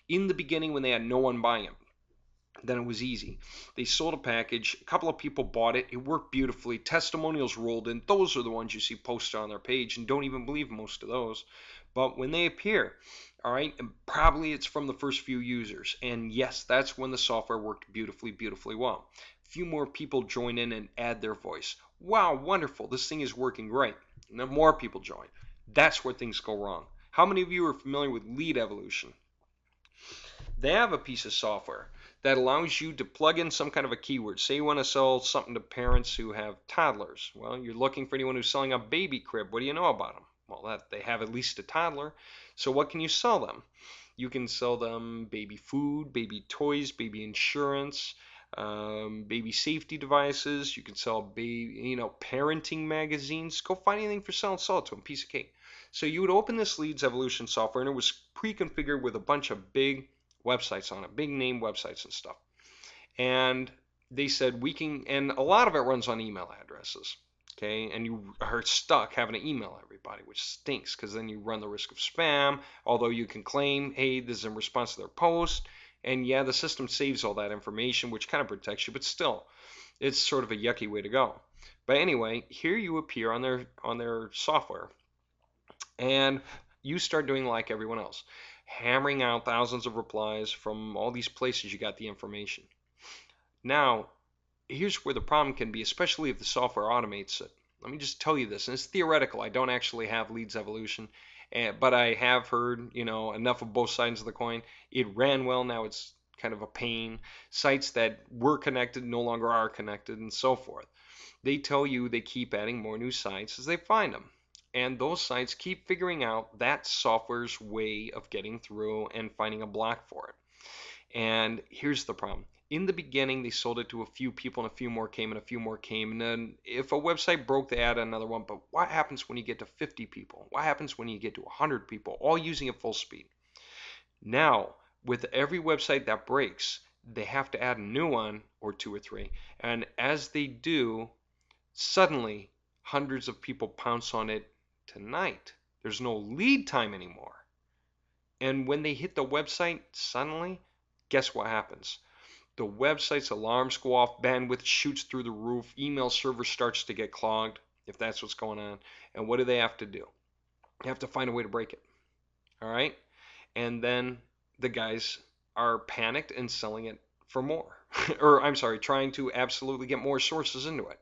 In the beginning when they had no one buying them, then it was easy. They sold a package, a couple of people bought it, it worked beautifully, testimonials rolled in. Those are the ones you see posted on their page, and don't even believe most of those. But when they appear, all right, and probably it's from the first few users. And yes, that's when the software worked beautifully, beautifully well. A few more people join in and add their voice. Wow, wonderful, this thing is working great. And then more people join. That's where things go wrong. How many of you are familiar with lead evolution? They have a piece of software that allows you to plug in some kind of a keyword. Say you want to sell something to parents who have toddlers. Well, you're looking for anyone who's selling a baby crib. What do you know about them? Well, that they have at least a toddler. So what can you sell them? You can sell them baby food, baby toys, baby insurance, baby safety devices. You can sell baby, parenting magazines. Go find anything for sale and sell it to them. Piece of cake. So you would open this Leads Evolution software, and it was pre-configured with a bunch of big websites on it, big name websites and stuff. And they said we can, and a lot of it runs on email addresses. Okay, and you are stuck having to email everybody, which stinks because then you run the risk of spam. Although you can claim, hey, this is in response to their post, and yeah, the system saves all that information, which kind of protects you, but still, it's sort of a yucky way to go. But anyway, here you appear on their software, and you start doing like everyone else, hammering out thousands of replies from all these places you got the information. Now, here's where the problem can be, especially if the software automates it. Let me just tell you this, and it's theoretical. I don't actually have Leads Evolution, but I have heard, enough of both sides of the coin. It ran well, now it's kind of a pain. Sites that were connected no longer are connected, and so forth. They tell you they keep adding more new sites as they find them. And those sites keep figuring out that software's way of getting through and finding a block for it. And here's the problem. In the beginning, they sold it to a few people, and a few more came, and a few more came. And then if a website broke, they add another one. But what happens when you get to 50 people? What happens when you get to 100 people, all using it full speed? Now, with every website that breaks, they have to add a new one or two or three. And as they do, suddenly hundreds of people pounce on it tonight. There's no lead time anymore. And when they hit the website, suddenly, guess what happens? The website's alarms go off, bandwidth shoots through the roof, email server starts to get clogged, if that's what's going on. And what do they have to do? They have to find a way to break it. All right? And then the guys are panicked and selling it for more. Or, I'm sorry, trying to absolutely get more sources into it.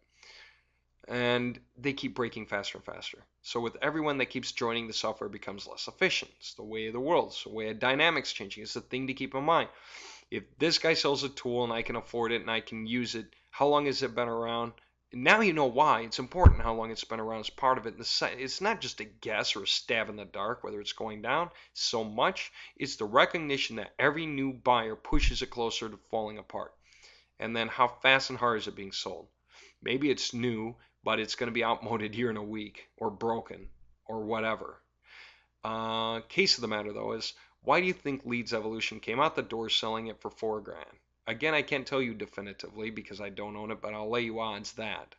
And they keep breaking faster and faster. So with everyone that keeps joining, the software becomes less efficient. It's the way of the world. It's the way of dynamics changing. It's the thing to keep in mind. If this guy sells a tool and I can afford it and I can use it, how long has it been around? Now you know why. It's important how long it's been around as part of it. It's not just a guess or a stab in the dark whether it's going down so much. It's the recognition that every new buyer pushes it closer to falling apart. And then how fast and hard is it being sold? Maybe it's new, but it's going to be outmoded here in a week, or broken, or whatever. Case of the matter though is, why do you think Leads Evolution came out the door selling it for $4,000? Again, I can't tell you definitively because I don't own it, but I'll lay you odds that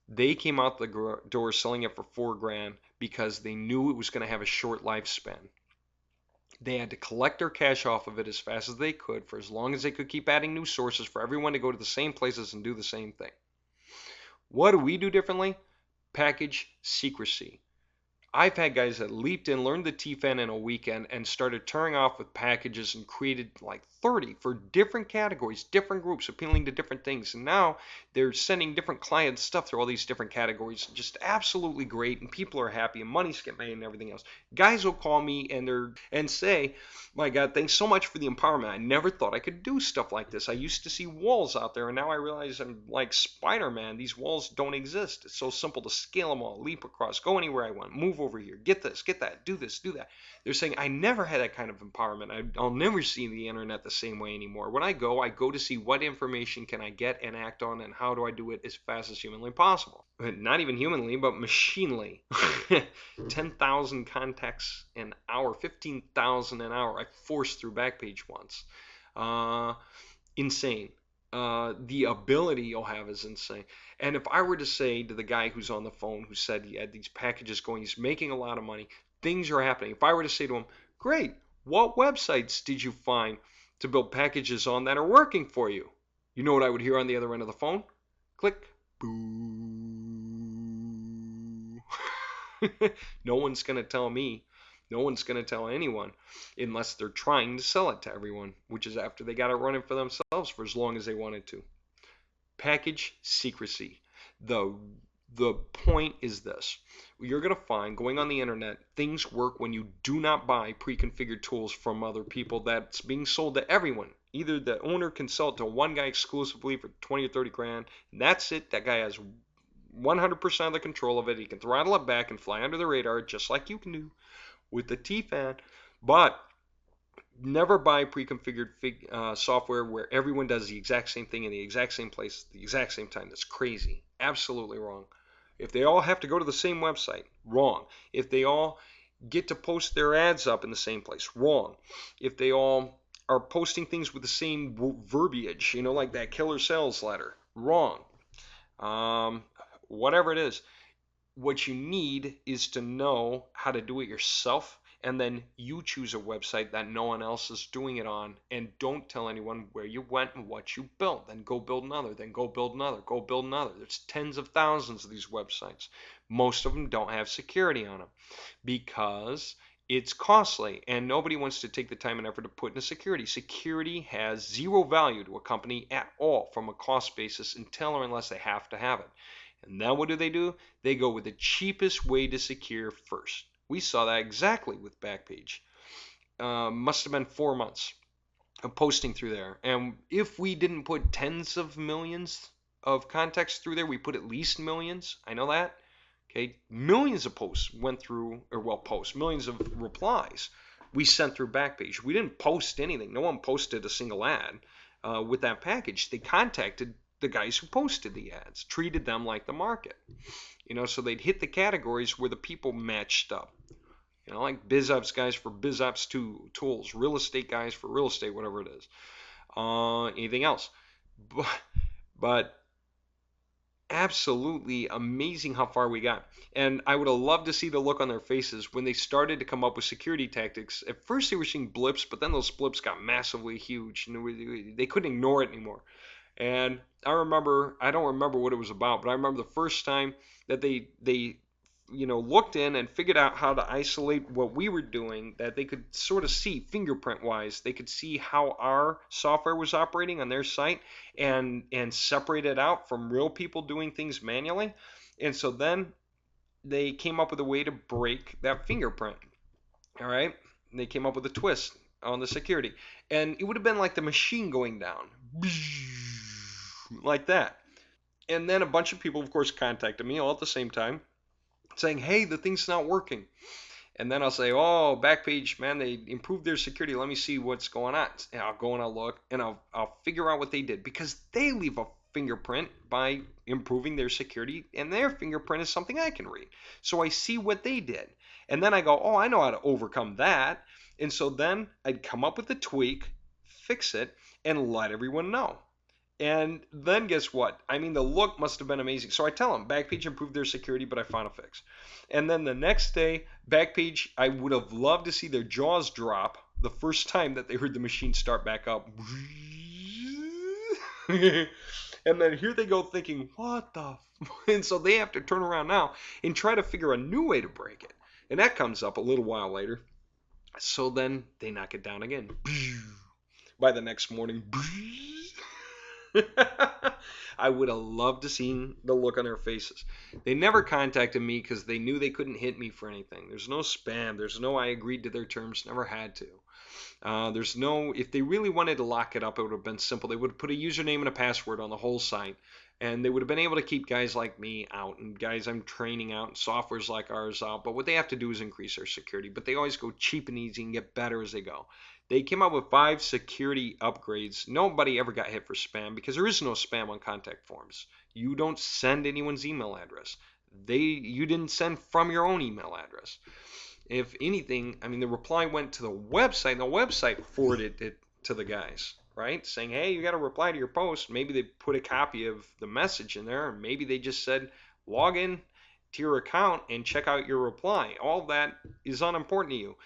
they came out the door selling it for $4,000 because they knew it was going to have a short lifespan. They had to collect their cash off of it as fast as they could for as long as they could keep adding new sources for everyone to go to the same places and do the same thing. What do we do differently? Package secrecy. I've had guys that leaped in, learned the TFN in a weekend, and started tearing off with packages and created like 30 for different categories, different groups, appealing to different things. And now they're sending different clients stuff through all these different categories. Just absolutely great, and people are happy, and money's getting made, and everything else. Guys will call me and say, "My God, thanks so much for the empowerment. I never thought I could do stuff like this. I used to see walls out there, and now I realize I'm like Spider-Man. These walls don't exist. It's so simple to scale them all, leap across, go anywhere I want, move over here, get this, get that, do this, do that." They're saying, I never had that kind of empowerment. I'll never see the internet the same way anymore. When I go to see what information can I get and act on, and how do I do it as fast as humanly possible. Not even humanly, but machinely. 10,000 contacts an hour, 15,000 an hour. I forced through Backpage once. Insane. The ability you'll have is insane. And if I were to say to the guy who's on the phone who said he had these packages going, he's making a lot of money, things are happening. If I were to say to him, great, What websites did you find to build packages on that are working for you? You know what I would hear on the other end of the phone? Click. Boo. No one's going to tell me. No one's going to tell anyone unless they're trying to sell it to everyone, which is after they got it running for themselves for as long as they wanted to. Package secrecy. The the point is this. You're going to find going on the internet, things work when you do not buy pre-configured tools from other people that's being sold to everyone. Either the owner can sell it to one guy exclusively for 20 or 30 grand, and that's it. That guy has 100% of the control of it. He can throttle it back and fly under the radar just like you can do with the T-Fan. But never buy pre-configured software where everyone does the exact same thing in the exact same place at the exact same time. That's crazy. Absolutely wrong. If they all have to go to the same website, wrong. If they all get to post their ads up in the same place, wrong. If they all are posting things with the same verbiage, like that killer sales letter, wrong. Whatever it is, what you need is to know how to do it yourself, and then you choose a website that no one else is doing it on, and don't tell anyone where you went and what you built. Then go build another, then go build another, go build another. There's tens of thousands of these websites. Most of them don't have security on them because it's costly, and nobody wants to take the time and effort to put into security. Security has zero value to a company at all from a cost basis until or unless they have to have it. And then what do? They go with the cheapest way to secure first. We saw that exactly with Backpage. Must have been 4 months of posting through there. And if we didn't put tens of millions of contacts through there, we put at least millions. I know that. Okay, millions of posts went through, millions of replies we sent through Backpage. We didn't post anything. No one posted a single ad with that package. They contacted the guys who posted the ads, treated them like the market. So they'd hit the categories where the people matched up. Like BizOps guys for BizOps tools, real estate guys for real estate, whatever it is. Anything else. But absolutely amazing how far we got. And I would have loved to see the look on their faces when they started to come up with security tactics. At first they were seeing blips, but then those blips got massively huge and they couldn't ignore it anymore. And I don't remember what it was about, but I remember the first time that they looked in and figured out how to isolate what we were doing, that they could sort of see fingerprint wise. They could see how our software was operating on their site and separate it out from real people doing things manually. And so then they came up with a way to break that fingerprint. All right. And they came up with a twist on the security. And it would have been like the machine going down. Like that. And then a bunch of people, of course, contacted me all at the same time saying, hey, the thing's not working. And then I'll say, oh, Backpage, man, they improved their security. Let me see what's going on. And I'll go and I'll look and I'll figure out what they did, because they leave a fingerprint by improving their security, and their fingerprint is something I can read. So I see what they did. And then I go, oh, I know how to overcome that. And so then I'd come up with a tweak, fix it, and let everyone know. And then guess what? I mean, the look must have been amazing. So I tell them, Backpage improved their security, but I found a fix. And then the next day, Backpage, I would have loved to see their jaws drop the first time that they heard the machine start back up. And then here they go thinking, what the? And so they have to turn around now and try to figure a new way to break it. And that comes up a little while later. So then they knock it down again. By the next morning, I would have loved to see the look on their faces. They never contacted me because they knew they couldn't hit me for anything. There's no spam. There's no I agreed to their terms. Never had to. There's no, if they really wanted to lock it up, it would have been simple. They would have put a username and a password on the whole site, and they would have been able to keep guys like me out and guys I'm training out and softwares like ours out. But what they have to do is increase their security. But they always go cheap and easy and get better as they go. They came up with 5 security upgrades. Nobody ever got hit for spam because there is no spam on contact forms. You don't send anyone's email address. You didn't send from your own email address. If anything, I mean, the reply went to the website, and the website forwarded it to the guys, right? Saying, hey, you got to reply to your post. Maybe they put a copy of the message in there, or maybe they just said, log in to your account and check out your reply. All that is unimportant to you.